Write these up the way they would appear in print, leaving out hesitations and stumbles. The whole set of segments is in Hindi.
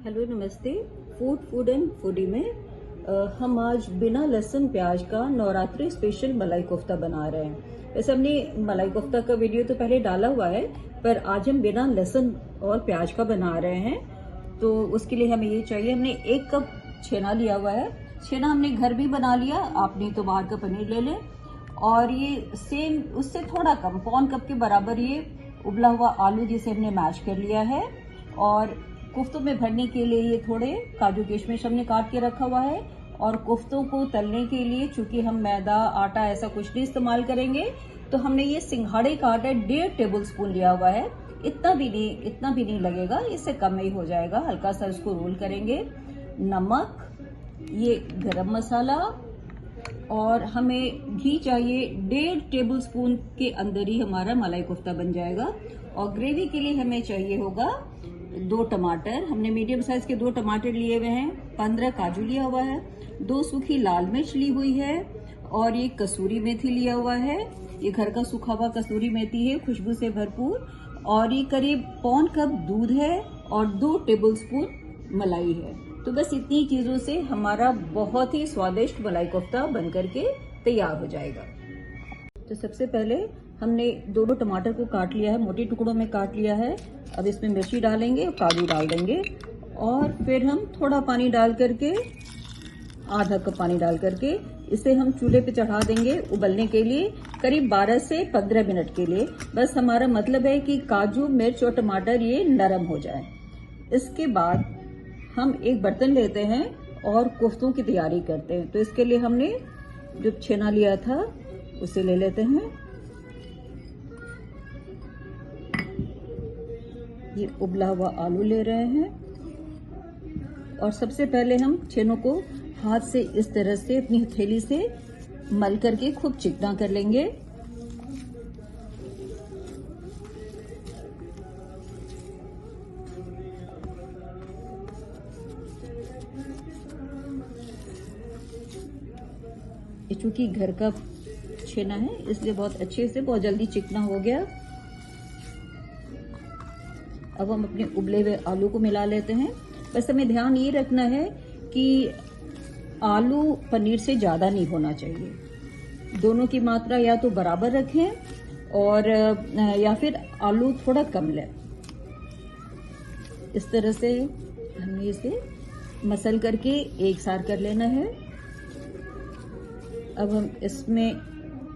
हेलो नमस्ते। फूड एंड फूडी में हम आज बिना लहसुन प्याज का नवरात्रि स्पेशल मलाई कोफ्ता बना रहे हैं। वैसे हमने मलाई कोफ्ता का वीडियो तो पहले डाला हुआ है, पर आज हम बिना लहसुन और प्याज का बना रहे हैं। तो उसके लिए हमें ये चाहिए, हमने 1 कप छेना लिया हुआ है। छेना हमने घर भी बना लिया, आप नहीं तो बाहर का पनीर ले लें। और ये सेम उससे थोड़ा कम 1 कप के बराबर ये उबला हुआ आलू जिसे हमने मैश कर लिया है। और कोफ्तों में भरने के लिए ये थोड़े काजू किशमिश हमने काट के रखा हुआ है। और कोफ्तों को तलने के लिए चूंकि हम मैदा आटा ऐसा कुछ नहीं इस्तेमाल करेंगे, तो हमने ये सिंघाड़े का आटा 1.5 टेबल स्पून लिया हुआ है। इतना भी नहीं लगेगा, इससे कम ही हो जाएगा। हल्का सा इसको रोल करेंगे। नमक, ये गरम मसाला, और हमें घी चाहिए 1.5 टेबल स्पून के अंदर ही हमारा मलाई कोफ्ता बन जाएगा। और ग्रेवी के लिए हमें चाहिए होगा 2 टमाटर, हमने मीडियम साइज के 2 टमाटर लिए हुए हैं। 15 काजू लिया हुआ है। 2 सूखी लाल मिर्च ली हुई है। और ये कसूरी मेथी लिया हुआ है। ये घर का सूखा हुआ कसूरी मेथी है, खुशबू से भरपूर। और ये करीब 1 कप दूध है और 2 टेबल स्पून मलाई है। तो बस इतनी चीजों से हमारा बहुत ही स्वादिष्ट मलाई कोफ्ता बनकर के तैयार हो जाएगा। तो सबसे पहले हमने 2 टमाटर को काट लिया है, मोटे टुकड़ों में काट लिया है। अब इसमें मिर्ची डालेंगे और काजू डाल देंगे। और फिर हम थोड़ा पानी डाल करके, आधा कप पानी डाल करके इसे हम चूल्हे पे चढ़ा देंगे उबलने के लिए, करीब 12 से 15 मिनट के लिए। बस हमारा मतलब है कि काजू, मिर्च और टमाटर ये नरम हो जाए। इसके बाद हम एक बर्तन लेते हैं और कोफ्तों की तैयारी करते हैं। तो इसके लिए हमने जो छेना लिया था उसे ले लेते हैं। ये उबला हुआ आलू ले रहे हैं। और सबसे पहले हम छेनों को हाथ से इस तरह से अपनी हथेली से मल करके खूब चिकना कर लेंगे। चूंकि घर का छेना है इसलिए बहुत अच्छे से, बहुत जल्दी चिकना हो गया। अब हम अपने उबले हुए आलू को मिला लेते हैं। बस हमें ध्यान ये रखना है कि आलू पनीर से ज्यादा नहीं होना चाहिए। दोनों की मात्रा या तो बराबर रखें और या फिर आलू थोड़ा कम लें। इस तरह से हमें इसे मसल करके एक सार कर लेना है। अब हम इसमें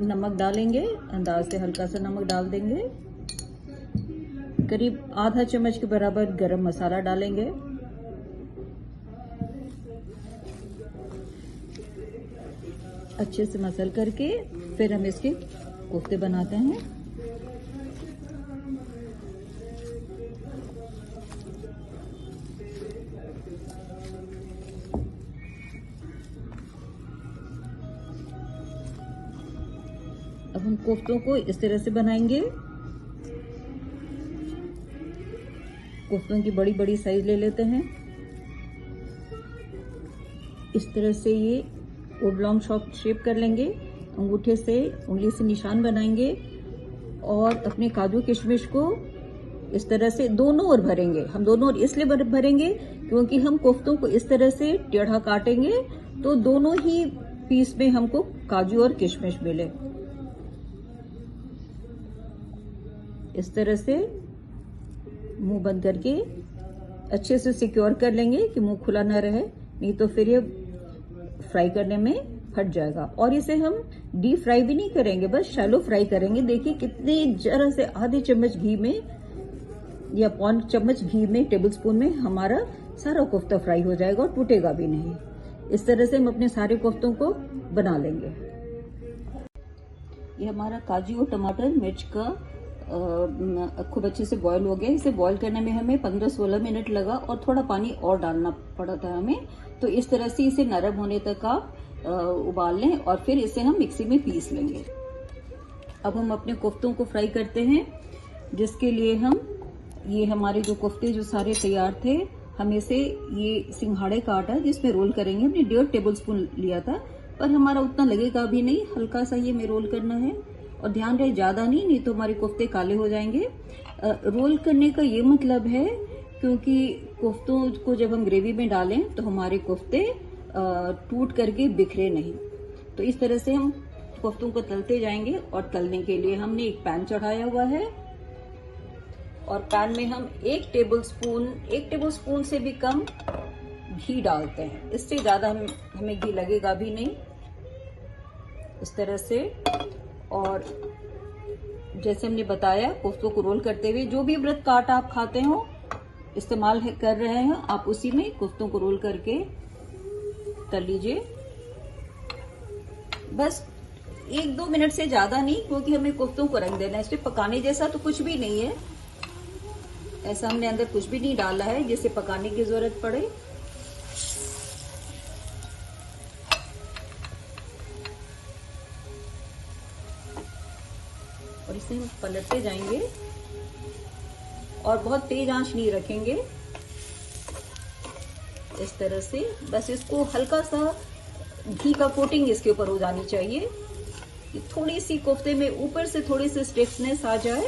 नमक डालेंगे, अंदाज से हल्का सा नमक डाल देंगे। करीब आधा चम्मच के बराबर गरम मसाला डालेंगे। अच्छे से मसल करके फिर हम इसके कोफ्ते बनाते हैं। अब हम कोफ्तों को इस तरह से बनाएंगे। कोफ्तों की बड़ी बड़ी साइज ले लेते हैं। इस तरह से ये ओब्लॉन्ग शेप कर लेंगे। अंगूठे से, उंगली से निशान बनाएंगे और अपने काजू किशमिश को इस तरह से दोनों ओर भरेंगे। हम दोनों ओर इसलिए भरेंगे क्योंकि हम कोफ्तों को इस तरह से टेढ़ा काटेंगे तो दोनों ही पीस में हमको काजू और किशमिश मिले। इस तरह से मुंह बंद करके अच्छे से सिक्योर कर लेंगे कि मुंह खुला ना रहे, नहीं तो फिर ये फ्राई करने में फट जाएगा। और इसे हम डीप फ्राई भी नहीं करेंगे, बस शैलो फ्राई करेंगे। देखिए कितनी जरा से आधे चम्मच घी में या 1 चम्मच घी में, टेबल स्पून में हमारा सारा कोफ्ता फ्राई हो जाएगा और टूटेगा भी नहीं। इस तरह से हम अपने सारे कोफ्तों को बना लेंगे। ये हमारा काजू और टमाटर मिर्च का खूब अच्छे से बॉईल हो गया। इसे बॉईल करने में हमें 15-16 मिनट लगा और थोड़ा पानी और डालना पड़ा था हमें। तो इस तरह से इसे नरम होने तक आप उबाल लें और फिर इसे हम मिक्सी में पीस लेंगे। अब हम अपने कोफ्तों को फ्राई करते हैं, जिसके लिए हम ये हमारे जो कोफ्ते जो सारे तैयार थे, हम इसे ये सिंघाड़े का आटा जिसमें रोल करेंगे, हमने 1.5 टेबल स्पून लिया था, पर हमारा उतना लगेगा भी नहीं, हल्का सा ये में रोल करना है। और ध्यान रहे ज्यादा नहीं तो हमारे कोफ्ते काले हो जाएंगे। रोल करने का ये मतलब है क्योंकि कोफ्तों को जब हम ग्रेवी में डालें तो हमारे कोफ्ते टूट करके बिखरे नहीं। तो इस तरह से हम कोफ्तों को तलते जाएंगे। और तलने के लिए हमने एक पैन चढ़ाया हुआ है और पैन में हम 1 टेबलस्पून से भी कम घी डालते हैं। इससे ज्यादा हमें घी लगेगा भी नहीं। इस तरह से, और जैसे हमने बताया कोफ्तों को रोल करते हुए, जो भी व्रत का आटा आप खाते हो इस्तेमाल कर रहे हैं आप, उसी में कोफ्तों को रोल करके तल लीजिए। बस 1-2 मिनट से ज्यादा नहीं, क्योंकि हमें कोफ्तों को रंग देना है। इसमें पकाने जैसा तो कुछ भी नहीं है, ऐसा हमने अंदर कुछ भी नहीं डाला है जिससे पकाने की जरूरत पड़े। और इसे हम पलटते जाएंगे और बहुत तेज आंच नहीं रखेंगे। इस तरह से बस इसको हल्का सा घी का कोटिंग इसके ऊपर हो जानी चाहिए। थोड़ी सी कोफ्ते में ऊपर से थोड़ी सी स्टिफनेस आ जाए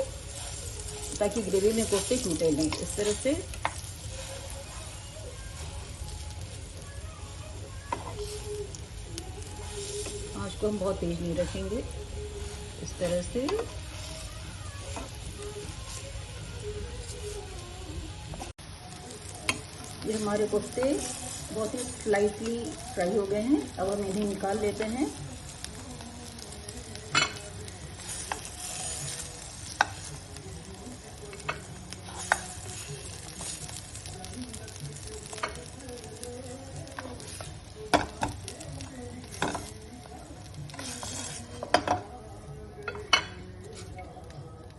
ताकि ग्रेवी में कोफ्ते टूटे नहीं। इस तरह से आंच को हम बहुत तेज नहीं रखेंगे। इस तरह से ये हमारे कोफ्ते बहुत ही स्लाइटली फ्राई हो गए हैं। अब हम इन्हें निकाल लेते हैं।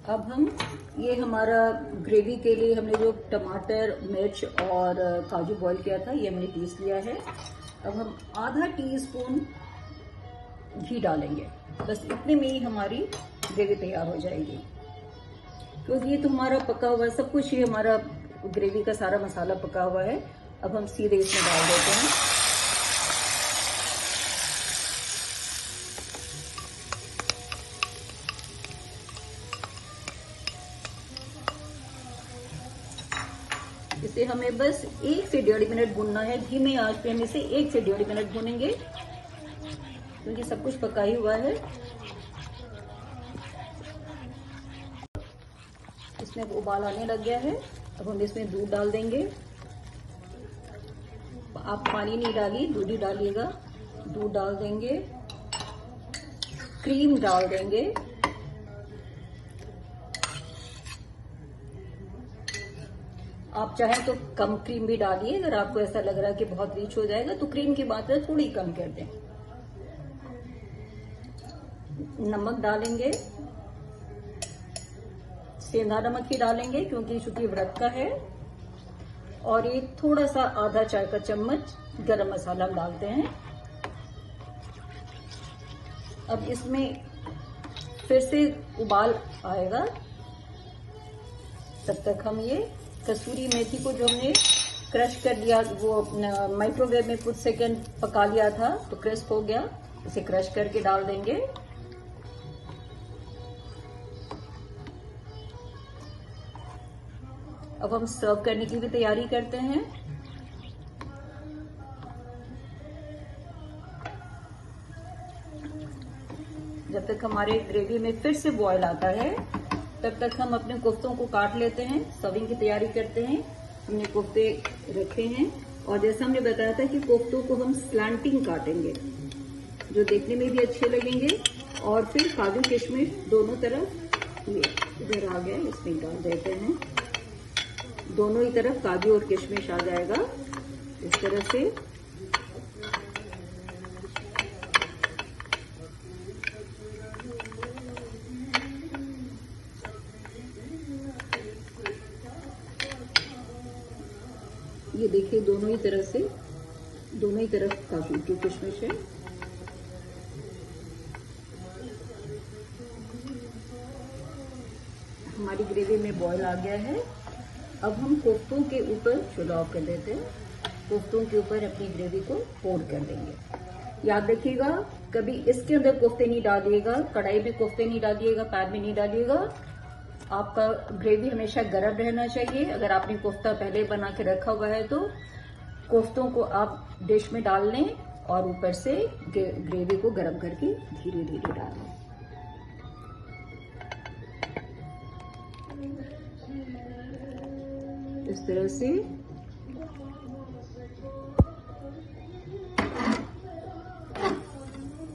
अब हम ये हमारा ग्रेवी के लिए हमने जो टमाटर, मिर्च और काजू बॉईल किया था, ये हमने पीस लिया है। अब हम आधा टीस्पून घी डालेंगे। बस इतने में ही हमारी ग्रेवी तैयार हो जाएगी। क्योंकि ये तो हमारा पका हुआ है, सब कुछ ये हमारा ग्रेवी का सारा मसाला पका हुआ है। अब हम सीधे इसमें डाल देते हैं। इसे हमें बस 1 से 1.5 मिनट भूनना है। धीमे आंच पे हम इसे 1 से 1.5 मिनट भूनेंगे, क्योंकि सब कुछ पका ही हुआ है। इसमें उबाल आने लग गया है। अब हम इसमें दूध डाल देंगे। आप पानी नहीं डालिए, दूध ही डालिएगा। दूध डाल देंगे, क्रीम डाल देंगे, आप चाहें तो कम क्रीम भी डालिए। अगर आपको ऐसा लग रहा है कि बहुत रिच हो जाएगा तो क्रीम की मात्रा थोड़ी कम कर दें। नमक डालेंगे, सेंधा नमक ही डालेंगे क्योंकि चूंकि व्रत का है। और ये थोड़ा सा आधा चाय का चम्मच गरम मसाला हम डालते हैं। अब इसमें फिर से उबाल आएगा, तब तक हम ये कसूरी मेथी को जो हमने क्रश कर लिया, वो माइक्रोवेव में कुछ सेकंड पका लिया था तो क्रिस्प हो गया, इसे क्रश करके डाल देंगे। अब हम सर्व करने की भी तैयारी करते हैं। जब तक हमारे ग्रेवी में फिर से बॉयल आता है तब तक हम अपने कोफ्तों को काट लेते हैं, सर्विंग की तैयारी करते हैं। हमने कोफ्ते रखे हैं और जैसा हमने बताया था कि कोफ्तों को हम स्लैंटिंग काटेंगे, जो देखने में भी अच्छे लगेंगे। और फिर काजू किशमिश दोनों तरफ, ये इधर आ गया, इसमें डाल देते हैं। दोनों ही तरफ काजू और किशमिश आ जाएगा इस तरह से। ये देखिए दोनों ही तरफ काजू की किशमिश है। हमारी ग्रेवी में बॉईल आ गया है। अब हम कोफ्तों के ऊपर चूल्हा ऑफ कर देते हैं। कोफ्तों के ऊपर अपनी ग्रेवी को पोर कर देंगे। याद रखिएगा, कभी इसके अंदर कोफ्ते नहीं डालिएगा, कढ़ाई में कोफ्ते नहीं डालिएगा, पैन में नहीं डालिएगा। आपका ग्रेवी हमेशा गर्म रहना चाहिए। अगर आपने कोफ्ता पहले बना के रखा हुआ है तो कोफ्तों को आप डिश में डाल लें और ऊपर से ग्रेवी को गर्म करके धीरे धीरे डालें। इस तरह से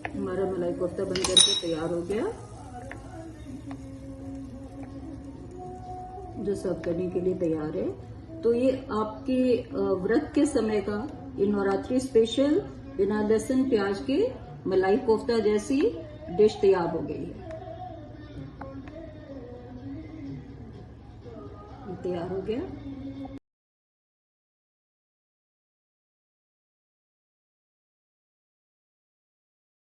हमारा मलाई कोफ्ता बन करके तैयार हो गया, जो सर्व करने के लिए तैयार है। तो ये आपके व्रत के समय का ये नवरात्रि स्पेशल बिना लहसुन प्याज के मलाई कोफ्ता जैसी डिश तैयार हो गई है। तैयार हो गया।